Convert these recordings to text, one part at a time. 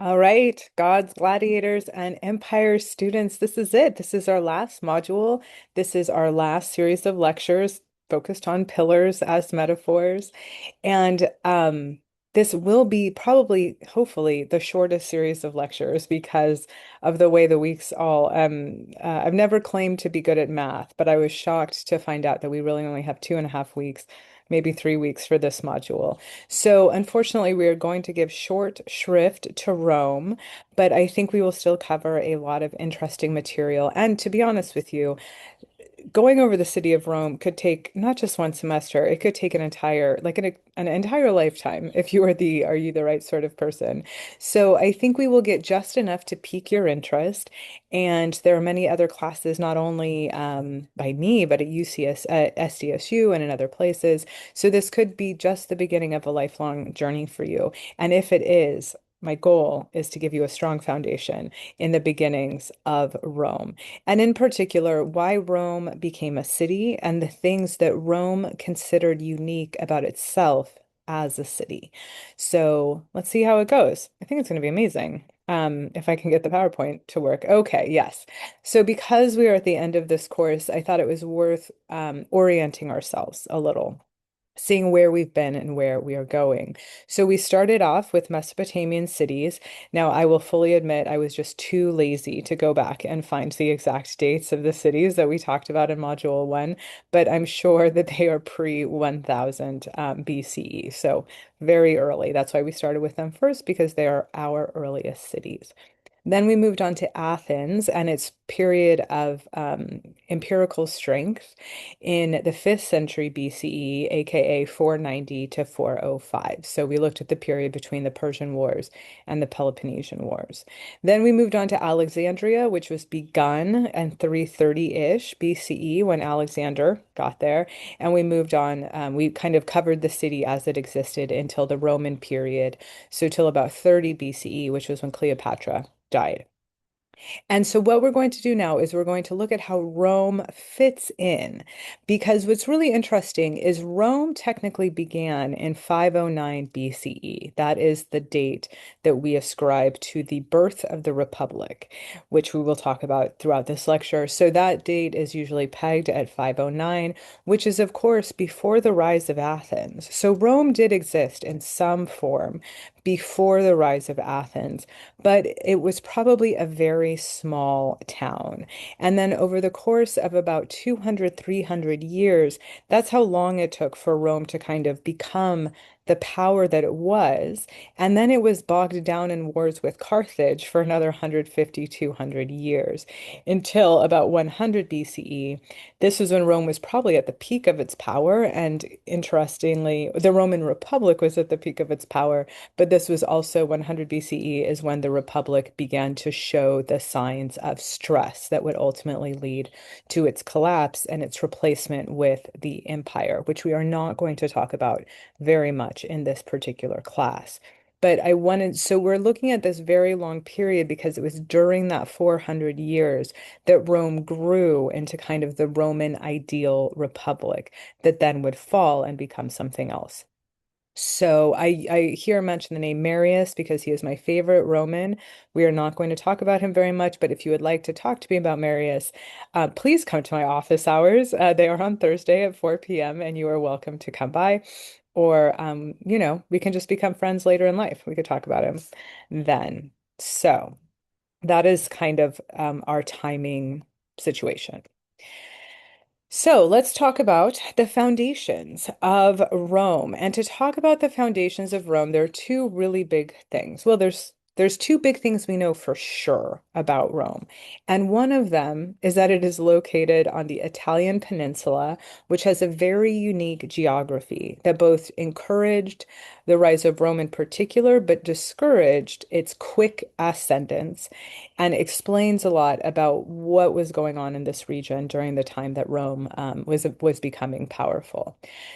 All right, gods, gladiators, and empire students. This is it. This is our last module. This is our last series of lectures focused on pillars as metaphors. And this will be probably, hopefully, the shortest series of lectures because of the way the weeks all. I've never claimed to be good at math, but I was shocked to find out that we really only have 2.5 weeks, maybe 3 weeks for this module. So, unfortunately, we are going to give short shrift to Rome, but I think we will still cover a lot of interesting material. And to be honest with you, going over the city of Rome could take not just one semester, it could take an entire, like an entire lifetime if you are you the right sort of person? So I think we will get just enough to pique your interest. And there are many other classes, not only by me, but at UCS, at SDSU and in other places. So this could be just the beginning of a lifelong journey for you. And if it is, my goal is to give you a strong foundation in the beginnings of Rome. And in particular, why Rome became a city and the things that Rome considered unique about itself as a city. So let's see how it goes. I think it's going to be amazing. If I can get the PowerPoint to work. Okay, yes. So because we are at the end of this course, I thought it was worth orienting ourselves a little, seeing where we've been and where we are going. So we started off with Mesopotamian cities. Now, I will fully admit I was just too lazy to go back and find the exact dates of the cities that we talked about in Module 1, but I'm sure that they are pre-1000 BCE. So very early. That's why we started with them first, because they are our earliest cities. Then we moved on to Athens and its period of empirical strength in the 5th century BCE, aka 490 to 405. So we looked at the period between the Persian Wars and the Peloponnesian Wars. Then we moved on to Alexandria, which was begun in 330-ish BCE when Alexander got there. And we moved on, we kind of covered the city as it existed until the Roman period. So till about 30 BCE, which was when Cleopatra died. And so, what we're going to do now is we're going to look at how Rome fits in, because what's really interesting is Rome technically began in 509 BCE. That is the date that we ascribe to the birth of the Republic, which we will talk about throughout this lecture. So, that date is usually pegged at 509, which is, of course, before the rise of Athens. So, Rome did exist in some form before the rise of Athens, but it was probably a very small town. And then over the course of about 200, 300 years, that's how long it took for Rome to kind of become the power that it was. And then it was bogged down in wars with Carthage for another 150, 200 years until about 100 BCE. This was when Rome was probably at the peak of its power. And interestingly, the Roman Republic was at the peak of its power, but this was also 100 BCE is when the Republic began to show the signs of stress that would ultimately lead to its collapse and its replacement with the empire, which we are not going to talk about very much in this particular class. But so we're looking at this very long period because it was during that 400 years that Rome grew into kind of the Roman ideal republic that then would fall and become something else. So I hear mention the name Marius because he is my favorite Roman. We are not going to talk about him very much, but if you would like to talk to me about Marius, please come to my office hours. They are on Thursday at 4 p.m. and you are welcome to come by. Or, we can just become friends later in life. We could talk about him then. So that is kind of our timing situation. So let's talk about the foundations of Rome. And to talk about the foundations of Rome, there are two really big things. Well, there's two big things we know for sure about Rome. And one of them is that it is located on the Italian peninsula, which has a very unique geography that both encouraged the rise of Rome in particular, but discouraged its quick ascendance and explains a lot about what was going on in this region during the time that Rome was becoming powerful.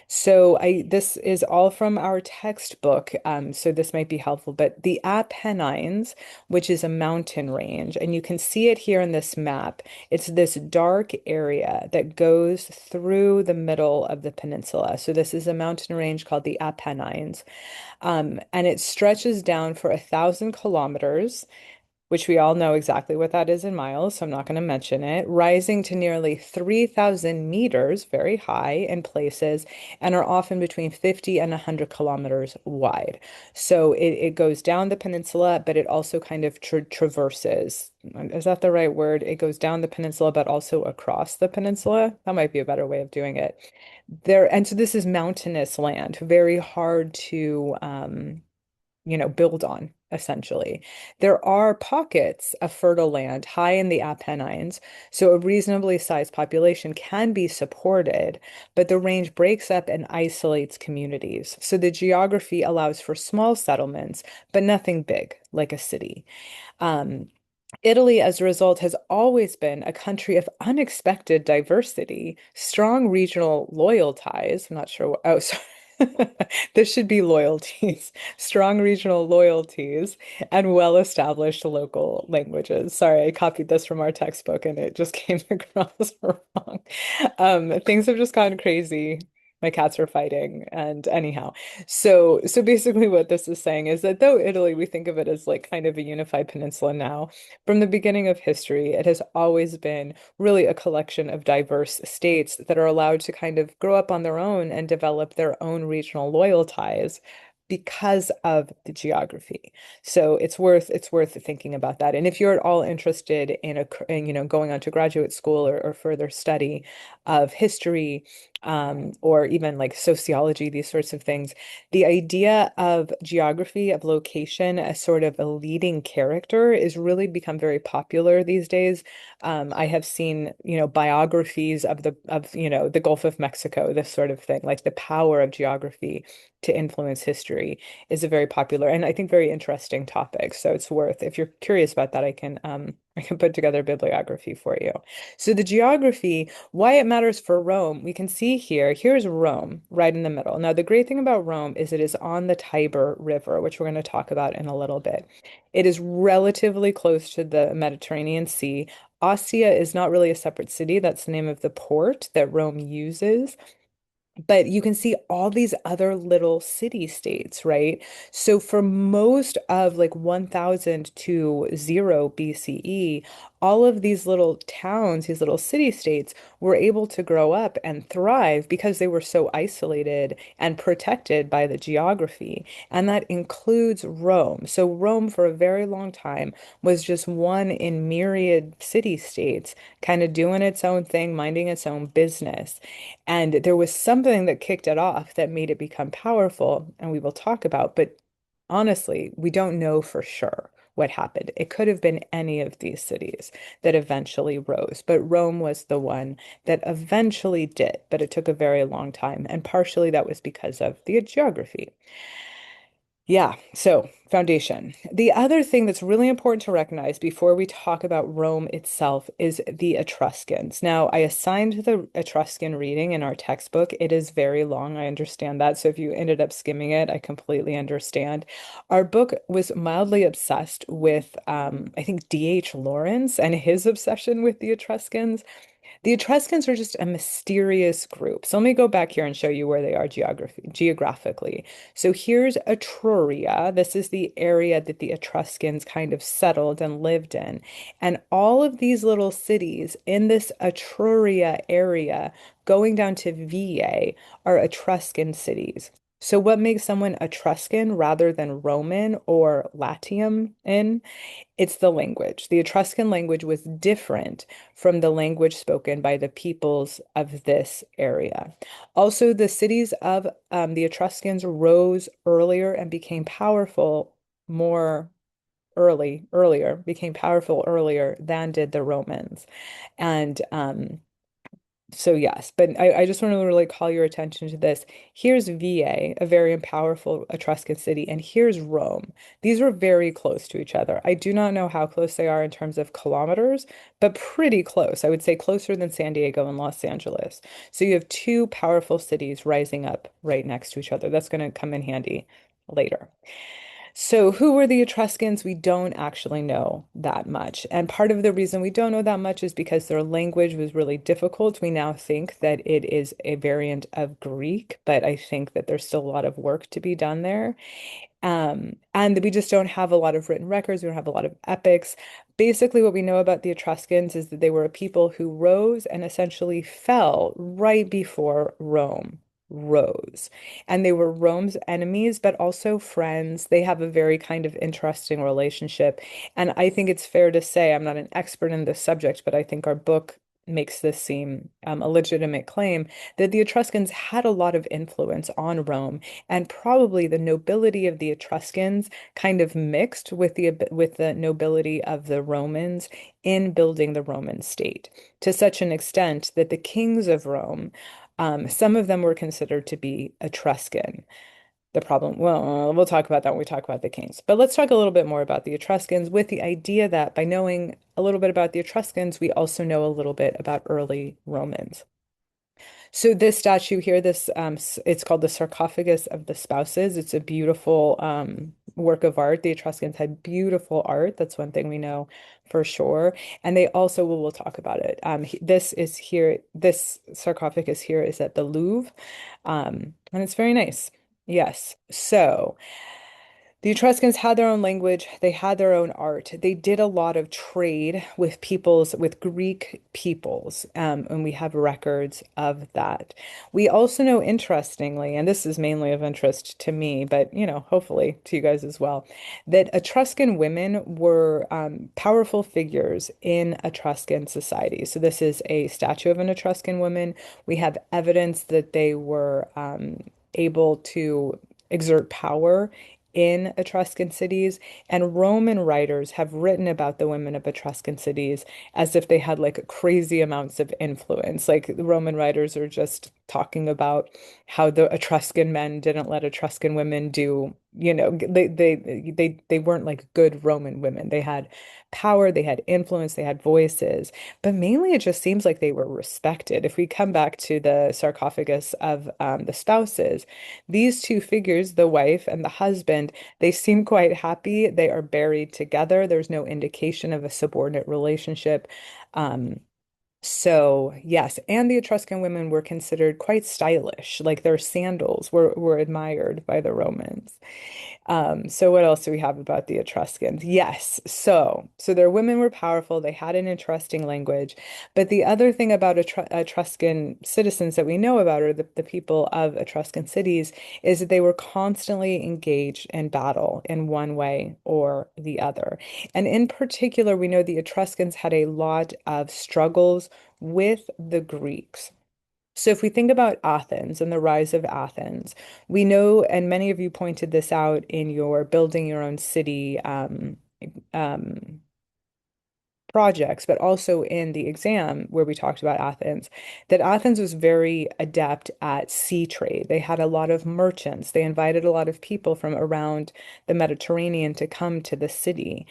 So this is all from our textbook, so this might be helpful. But the Apennines, which is a mountain range, and you can see it here in this map. It's this dark area that goes through the middle of the peninsula. So this is a mountain range called the Apennines. And it stretches down for 1,000 kilometers, which we all know exactly what that is in miles, so I'm not going to mention it, rising to nearly 3,000 meters, very high in places, and are often between 50 and 100 kilometers wide. So it goes down the peninsula, but it also kind of traverses. Is that the right word? It goes down the peninsula, but also across the peninsula. That might be a better way of doing it. And so this is mountainous land, very hard to build on, essentially. There are pockets of fertile land high in the Apennines, so a reasonably sized population can be supported, but the range breaks up and isolates communities. So the geography allows for small settlements, but nothing big, like a city. Um, Italy, as a result, has always been a country of unexpected diversity, strong regional loyal ties. I'm not sure what, oh, sorry. This should be loyalties, strong regional loyalties, and well-established local languages. Sorry, I copied this from our textbook and it just came across wrong. Things have just gone crazy. My cats are fighting, and anyhow. So basically what this is saying is that though Italy, we think of it as like kind of a unified peninsula now, from the beginning of history, it has always been really a collection of diverse states that are allowed to kind of grow up on their own and develop their own regional loyal ties because of the geography. So it's worth thinking about that. And if you're at all interested in going on to graduate school or further study of history, or even like sociology, these sorts of things, the idea of geography, of location as sort of a leading character is really become very popular these days. I have seen, biographies of the Gulf of Mexico, this sort of thing, like the power of geography to influence history is a very popular and I think very interesting topic. So it's worth, if you're curious about that, I can put together a bibliography for you. So the geography, why it matters for Rome, we can see here. Here's Rome right in the middle. Now, the great thing about Rome is it is on the Tiber River, which we're going to talk about in a little bit. It is relatively close to the Mediterranean Sea. Ostia is not really a separate city. That's the name of the port that Rome uses. But you can see all these other little city states, right? So for most of like 1000 to 0 BCE, all of these little towns, these little city states were able to grow up and thrive because they were so isolated and protected by the geography. And that includes Rome. So Rome for a very long time was just one in myriad city states, kind of doing its own thing, minding its own business. And there was something that kicked it off that made it become powerful, and we will talk about, but honestly, we don't know for sure what happened. It could have been any of these cities that eventually rose, but Rome was the one that eventually did, but it took a very long time, and partially that was because of the geography. Yeah, so foundation. The other thing that's really important to recognize before we talk about Rome itself is the Etruscans. Now, I assigned the Etruscan reading in our textbook. It is very long. I understand that. So if you ended up skimming it, I completely understand. Our book was mildly obsessed with, I think, D.H. Lawrence and his obsession with the Etruscans. The Etruscans are just a mysterious group. So let me go back here and show you where they are geographically. So here's Etruria. This is the area that the Etruscans kind of settled and lived in. And all of these little cities in this Etruria area, going down to Veii, are Etruscan cities. So what makes someone Etruscan rather than Roman or Latium in? It's the language. The Etruscan language was different from the language spoken by the peoples of this area. Also, the cities of the Etruscans rose earlier and became powerful more became powerful earlier than did the Romans. And so yes, but I just want to really call your attention to this. Here's Veii, a very powerful Etruscan city, and here's Rome. These were very close to each other. I do not know how close they are in terms of kilometers, but pretty close. I would say closer than San Diego and Los Angeles. So you have two powerful cities rising up right next to each other. That's going to come in handy later. So, who were the Etruscans? We don't actually know that much. And part of the reason we don't know that much is because their language was really difficult. We now think that it is a variant of Greek, but I think that there's still a lot of work to be done there. And we just don't have a lot of written records. We don't have a lot of epics. Basically, what we know about the Etruscans is that they were a people who rose and essentially fell right before Rome rose. And they were Rome's enemies, but also friends. They have a very kind of interesting relationship. And I think it's fair to say, I'm not an expert in this subject, but I think our book makes this seem a legitimate claim that the Etruscans had a lot of influence on Rome, and probably the nobility of the Etruscans kind of mixed with the nobility of the Romans in building the Roman state to such an extent that the kings of Rome, some of them were considered to be Etruscan. The problem, well, we'll talk about that when we talk about the kings. But let's talk a little bit more about the Etruscans with the idea that by knowing a little bit about the Etruscans, we also know a little bit about early Romans. So this statue here, it's called the Sarcophagus of the Spouses. It's a beautiful work of art. The Etruscans had beautiful art. That's one thing we know for sure. And they also, we'll talk about it. This is here, this sarcophagus here is at the Louvre, and it's very nice. Yes. So. The Etruscans had their own language, they had their own art. They did a lot of trade with peoples, with Greek peoples, and we have records of that. We also know, interestingly, and this is mainly of interest to me, but hopefully to you guys as well, that Etruscan women were powerful figures in Etruscan society. So this is a statue of an Etruscan woman. We have evidence that they were able to exert power in Etruscan cities, and Roman writers have written about the women of Etruscan cities as if they had like crazy amounts of influence. Like the Roman writers are just talking about how the Etruscan men didn't let Etruscan women do, they weren't like good Roman women. They had power, they had influence, they had voices, but mainly it just seems like they were respected. If we come back to the sarcophagus of the spouses, these two figures, the wife and the husband, they seem quite happy. They are buried together. There's no indication of a subordinate relationship. Um, so yes, and the Etruscan women were considered quite stylish. Like their sandals were admired by the Romans. So what else do we have about the Etruscans? Yes, so their women were powerful, they had an interesting language. But the other thing about Etruscan citizens that we know about, or the people of Etruscan cities, is that they were constantly engaged in battle in one way or the other. And in particular, we know the Etruscans had a lot of struggles with the Greeks. So if we think about Athens and the rise of Athens, we know, and many of you pointed this out in your building your own city um, projects, but also in the exam where we talked about Athens, that Athens was very adept at sea trade. They had a lot of merchants. They invited a lot of people from around the Mediterranean to come to the city.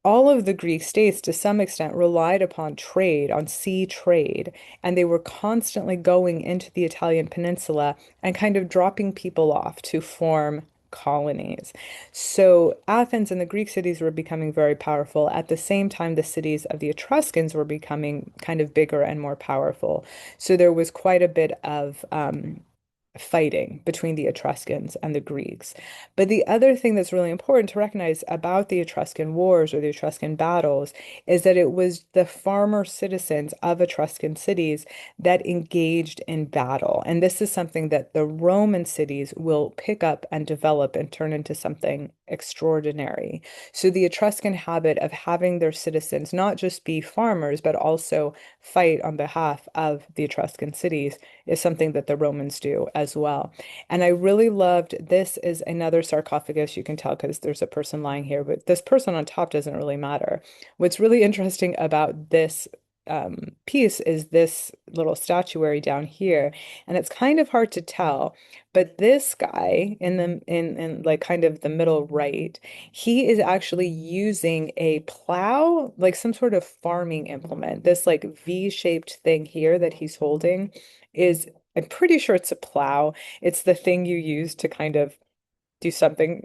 All of the Greek states, to some extent, relied upon trade, on sea trade, and they were constantly going into the Italian peninsula and kind of dropping people off to form colonies. So Athens and the Greek cities were becoming very powerful. At the same time, the cities of the Etruscans were becoming kind of bigger and more powerful. So there was quite a bit of fighting between the Etruscans and the Greeks. But the other thing that's really important to recognize about the Etruscan wars or the Etruscan battles is that it was the farmer citizens of Etruscan cities that engaged in battle. And this is something that the Roman cities will pick up and develop and turn into something extraordinary. So the Etruscan habit of having their citizens not just be farmers, but also fight on behalf of the Etruscan cities is something that the Romans do as well. And I really loved this is another sarcophagus. You can tell because there's a person lying here, but this person on top doesn't really matter. What's really interesting about this piece is this little statuary down here, and it's kind of hard to tell. But this guy in like kind of the middle right, he is actually using a plow, like some sort of farming implement. This like V-shaped thing here that he's holding is, I'm pretty sure it's a plow. It's the thing you use to kind of do something.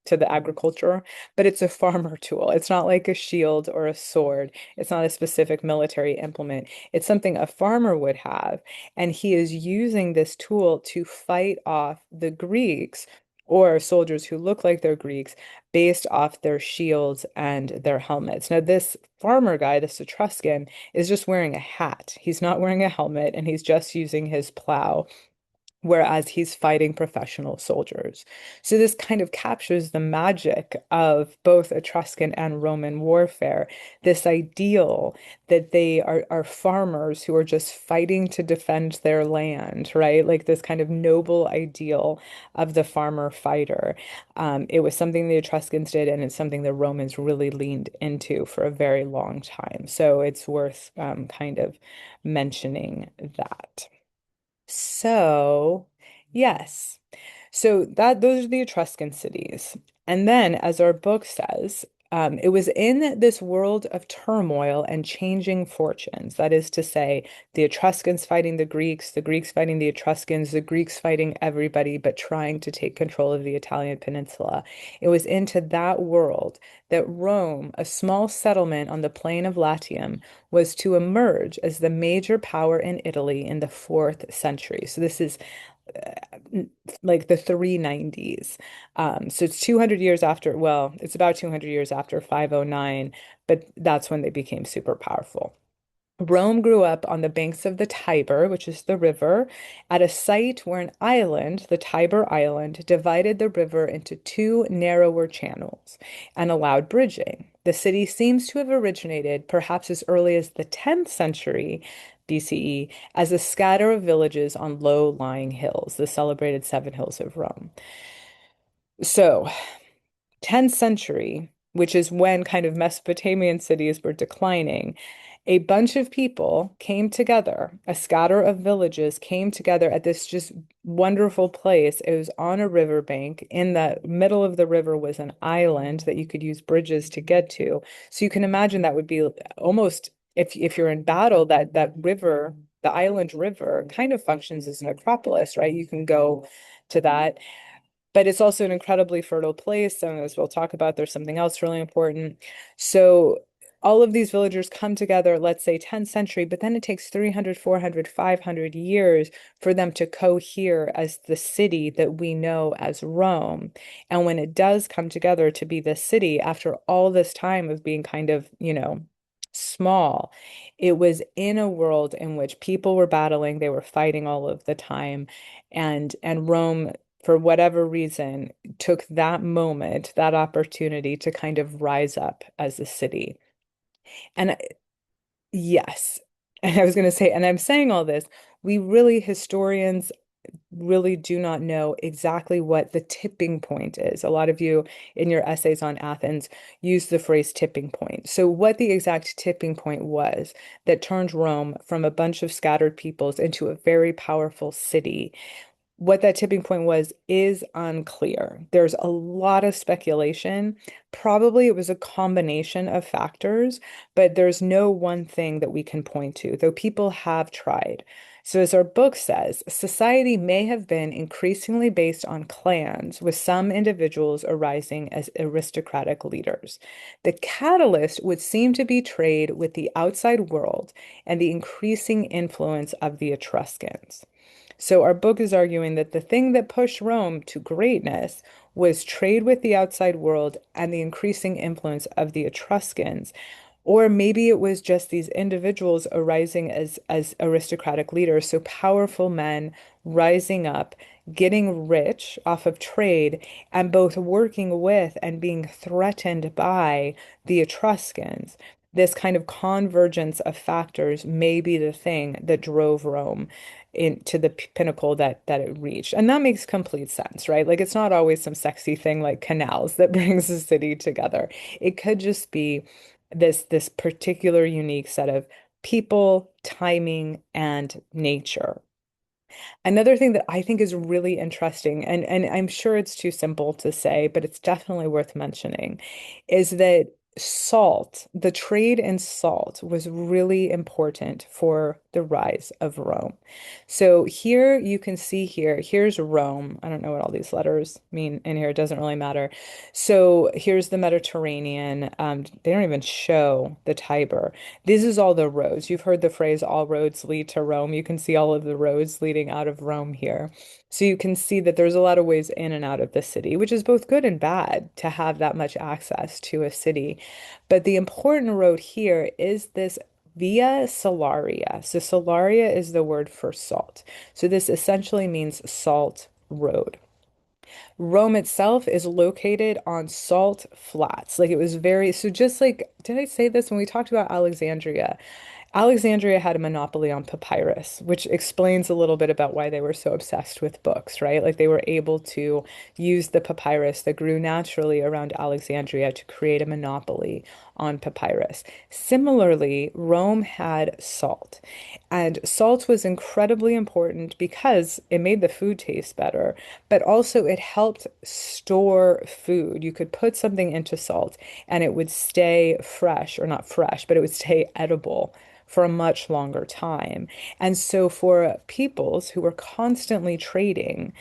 to the agriculture, but it's a farmer tool. It's not like a shield or a sword. It's not a specific military implement. It's something a farmer would have. And he is using this tool to fight off the Greeks or soldiers who look like they're Greeks based off their shields and their helmets. Now, this farmer guy, this Etruscan, is just wearing a hat. He's not wearing a helmet and he's just using his plow, whereas he's fighting professional soldiers. So this kind of captures the magic of both Etruscan and Roman warfare, this ideal that they are farmers who are just fighting to defend their land, right? Like this kind of noble ideal of the farmer fighter. It was something the Etruscans did, and it's something the Romans really leaned into for a very long time. So it's worth kind of mentioning that. So, yes. So that those are the Etruscan cities. And then, as our book says, it was in this world of turmoil and changing fortunes. That is to say, the Etruscans fighting the Greeks fighting the Etruscans, the Greeks fighting everybody, but trying to take control of the Italian peninsula. It was into that world that Rome, a small settlement on the plain of Latium, was to emerge as the major power in Italy in the fourth century. So this is like the 390s. So it's 200 years after, well, it's about 200 years after 509, but that's when they became super powerful. Rome grew up on the banks of the Tiber, which is the river, at a site where an island, the Tiber Island, divided the river into two narrower channels and allowed bridging. The city seems to have originated perhaps as early as the 10th century BCE as a scatter of villages on low-lying hills, the celebrated Seven Hills of Rome. So, 10th century, which is when kind of Mesopotamian cities were declining, a bunch of people came together, a scatter of villages came together at this just wonderful place. It was on a riverbank. In the middle of the river was an island that you could use bridges to get to. So you can imagine that would be almost if you're in battle, that river, the island river, kind of functions as an acropolis, right? You can go to that, but it's also an incredibly fertile place. And as we'll talk about, there's something else really important. So all of these villagers come together, let's say 10th century, but then it takes 300, 400, 500 years for them to cohere as the city that we know as Rome. And when it does come together to be the city after all this time of being kind of, small, it was in a world in which people were battling, they were fighting all of the time, and Rome, for whatever reason, took that moment, that opportunity to kind of rise up as a city. And yes, and I was going to say, and I'm saying all this, we really, historians really do not know exactly what the tipping point is. A lot of you in your essays on Athens use the phrase tipping point. So, what the exact tipping point was that turned Rome from a bunch of scattered peoples into a very powerful city, what that tipping point was is unclear. There's a lot of speculation. Probably it was a combination of factors, but there's no one thing that we can point to, though people have tried. So, as our book says, society may have been increasingly based on clans, with some individuals arising as aristocratic leaders. The catalyst would seem to be trade with the outside world and the increasing influence of the Etruscans. So our book is arguing that the thing that pushed Rome to greatness was trade with the outside world and the increasing influence of the Etruscans. Or maybe it was just these individuals arising as aristocratic leaders, so powerful men rising up, getting rich off of trade, and both working with and being threatened by the Etruscans. This kind of convergence of factors may be the thing that drove Rome into the pinnacle that it reached. And that makes complete sense, right? Like it's not always some sexy thing like canals that brings a city together. It could just be this particular unique set of people, timing, and nature. Another thing that I think is really interesting, and I'm sure it's too simple to say, but it's definitely worth mentioning, is that salt, the trade in salt was really important for the rise of Rome. So here you can see here's Rome. I don't know what all these letters mean in here. It doesn't really matter. So here's the Mediterranean. They don't even show the Tiber. This is all the roads. You've heard the phrase, all roads lead to Rome. You can see all of the roads leading out of Rome here. So you can see that there's a lot of ways in and out of the city, which is both good and bad to have that much access to a city. But the important road here is this Via Salaria. So Salaria is the word for salt. So this essentially means salt road. Rome itself is located on salt flats. Like it was very, so just like, did I say this when we talked about Alexandria? Alexandria had a monopoly on papyrus, which explains a little bit about why they were so obsessed with books, right? Like they were able to use the papyrus that grew naturally around Alexandria to create a monopoly on papyrus. Similarly, Rome had salt, and salt was incredibly important because it made the food taste better, but also it helped store food. You could put something into salt and it would stay fresh, or not fresh, but it would stay edible for a much longer time. And so for peoples who were constantly trading,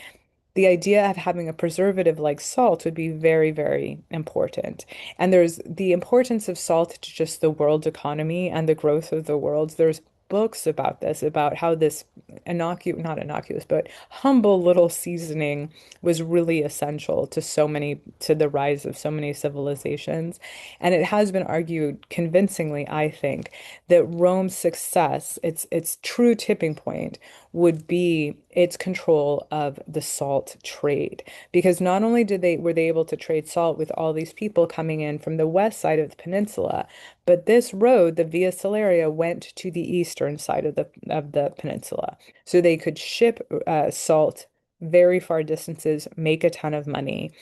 the idea of having a preservative like salt would be very, very important. And there's the importance of salt to just the world economy and the growth of the world. There's books about this, about how this not innocuous, but humble little seasoning was really essential to to the rise of so many civilizations. And it has been argued convincingly, I think, that Rome's success, its true tipping point, would be its control of the salt trade. Because not only were they able to trade salt with all these people coming in from the west side of the peninsula, but this road, the Via Salaria, went to the eastern side of the peninsula. So they could ship salt very far distances, make a ton of money.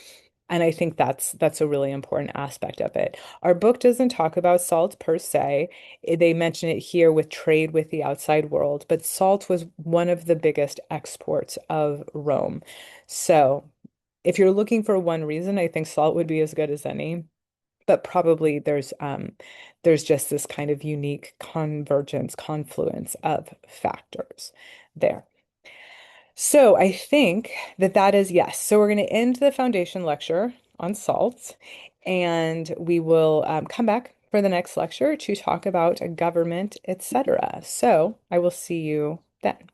And I think that's a really important aspect of it. Our book doesn't talk about salt per se. They mention it here with trade with the outside world, but salt was one of the biggest exports of Rome. So if you're looking for one reason, I think salt would be as good as any. But probably there's just this kind of unique confluence of factors there. So I think that is yes. So we're going to end the foundation lecture on salt, and we will come back for the next lecture to talk about government, etc. So I will see you then.